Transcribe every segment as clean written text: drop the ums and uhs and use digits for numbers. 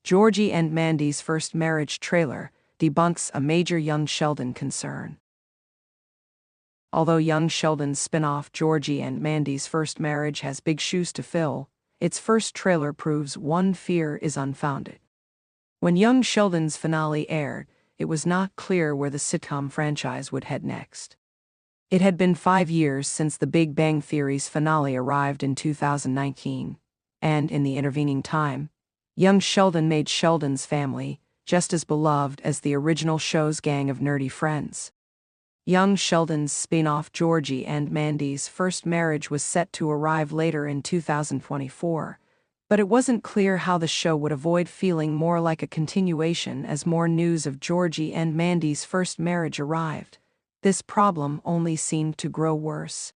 Georgie and Mandy's first marriage trailer debunks a major young Sheldon concern. Although young Sheldon's spin-off Georgie and Mandy's first marriage has big shoes to fill, its first trailer proves one fear is unfounded. When young Sheldon's finale aired, it was not clear where the sitcom franchise would head next. It had been 5 years since The Big Bang Theory's finale arrived in 2019, and in the intervening time, young Sheldon made Sheldon's family just as beloved as the original show's gang of nerdy friends. Young Sheldon's spin-off Georgie and Mandy's first marriage was set to arrive later in 2024, but it wasn't clear how the show would avoid feeling more like a continuation as more news of Georgie and Mandy's first marriage arrived. This problem only seemed to grow worse.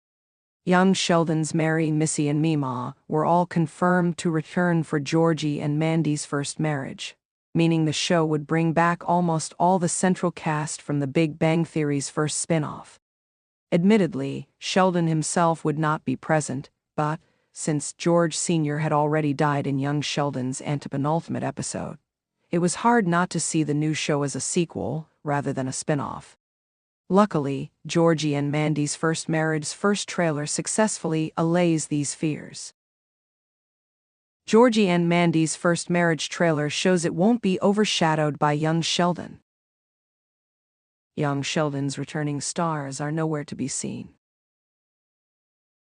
Young Sheldon's Mary, Missy, and Meemaw were all confirmed to return for Georgie and Mandy's first marriage, meaning the show would bring back almost all the central cast from The Big Bang Theory's first spin-off. Admittedly, Sheldon himself would not be present, but, since George Sr. had already died in young Sheldon's antepenultimate episode, it was hard not to see the new show as a sequel rather than a spin-off. Luckily, Georgie and Mandy's first marriage's first trailer successfully allays these fears. Georgie and Mandy's first marriage trailer shows it won't be overshadowed by young Sheldon. Young Sheldon's returning stars are nowhere to be seen.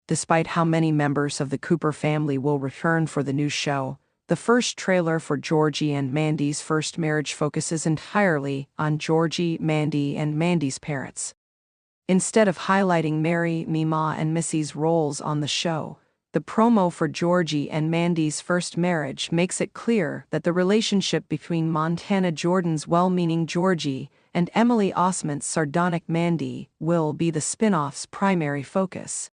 Despite how many members of the Cooper family will return for the new show, the first trailer for Georgie and Mandy's first marriage focuses entirely on Georgie, Mandy, and Mandy's parents. Instead of highlighting Mary, Meemaw, and Missy's roles on the show, the promo for Georgie and Mandy's first marriage makes it clear that the relationship between Montana Jordan's well-meaning Georgie and Emily Osment's sardonic Mandy will be the spin-off's primary focus.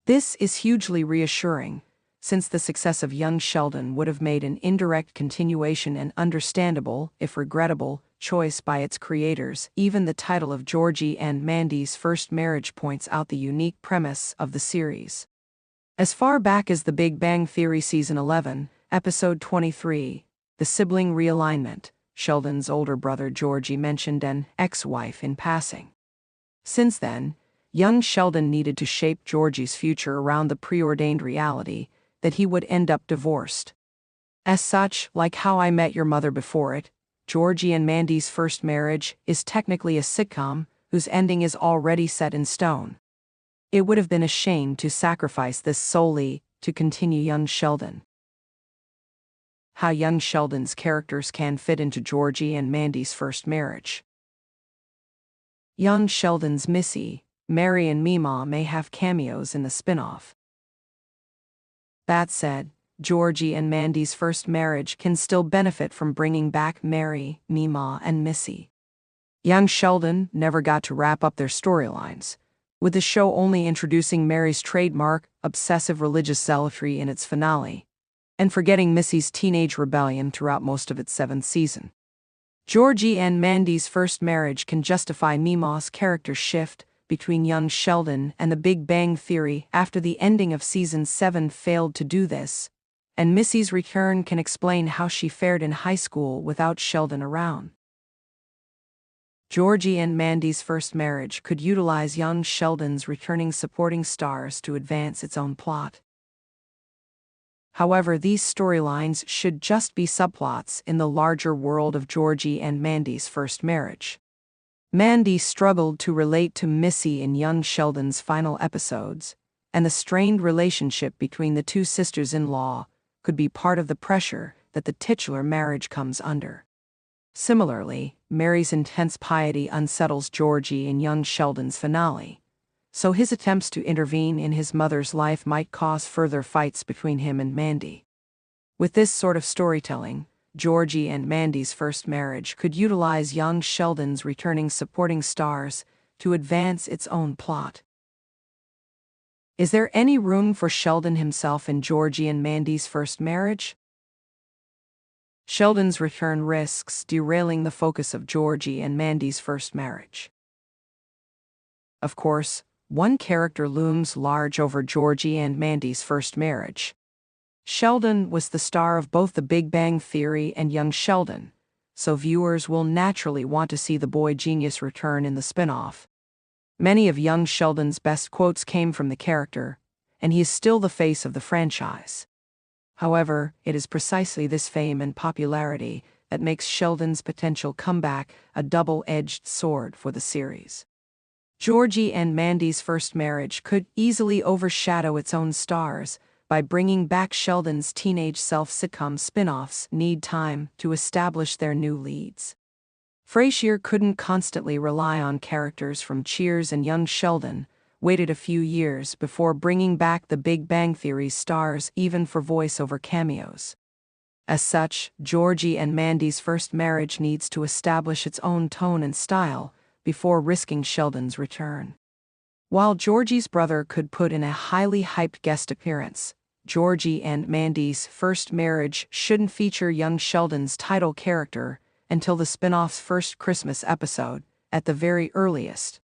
This is hugely reassuring, since the success of young Sheldon would have made an indirect continuation an understandable, if regrettable, choice by its creators. Even the title of Georgie and Mandy's first marriage points out the unique premise of the series. As far back as The Big Bang Theory Season 11, Episode 23, The Sibling Realignment, Sheldon's older brother Georgie mentioned an ex-wife in passing. Since then, young Sheldon needed to shape Georgie's future around the preordained reality that he would end up divorced. As such, like How I Met Your Mother before it, Georgie and Mandy's first marriage is technically a sitcom whose ending is already set in stone. It would have been a shame to sacrifice this solely to continue young Sheldon. How young Sheldon's characters can fit into Georgie and Mandy's first marriage. Young Sheldon's Missy, Mary, and Meemaw may have cameos in the spin-off. That said, Georgie and Mandy's first marriage can still benefit from bringing back Mary, Meemaw, and Missy. Young Sheldon never got to wrap up their storylines, with the show only introducing Mary's trademark, obsessive religious zealotry in its finale, and forgetting Missy's teenage rebellion throughout most of its 7th season. Georgie and Mandy's first marriage can justify Meemaw's character shift between young Sheldon and The Big Bang Theory after the ending of Season 7 failed to do this, and Missy's return can explain how she fared in high school without Sheldon around. Georgie and Mandy's first marriage could utilize young Sheldon's returning supporting stars to advance its own plot. However, these storylines should just be subplots in the larger world of Georgie and Mandy's first marriage. Mandy struggled to relate to Missy in young Sheldon's final episodes, and the strained relationship between the two sisters-in-law could be part of the pressure that the titular marriage comes under. Similarly, Mary's intense piety unsettles Georgie in young Sheldon's finale, so his attempts to intervene in his mother's life might cause further fights between him and Mandy. With this sort of storytelling, Georgie and Mandy's first marriage could utilize young Sheldon's returning supporting stars to advance its own plot. Is there any room for Sheldon himself in Georgie and Mandy's first marriage? Sheldon's return risks derailing the focus of Georgie and Mandy's first marriage. Of course, one character looms large over Georgie and Mandy's first marriage: Sheldon was the star of both The Big Bang Theory and Young Sheldon, so viewers will naturally want to see the boy genius return in the spin-off. Many of young Sheldon's best quotes came from the character, and he is still the face of the franchise. However, it is precisely this fame and popularity that makes Sheldon's potential comeback a double-edged sword for the series. Georgie and Mandy's first marriage could easily overshadow its own stars. By bringing back Sheldon's teenage self, sitcom spin-offs need time to establish their new leads. Frasier couldn't constantly rely on characters from Cheers, and Young Sheldon waited a few years before bringing back The Big Bang Theory stars, even for voiceover cameos. As such, Georgie and Mandy's first marriage needs to establish its own tone and style before risking Sheldon's return. While Georgie's brother could put in a highly hyped guest appearance, Georgie and Mandy's first marriage shouldn't feature young Sheldon's title character until the spin-off's first Christmas episode, at the very earliest.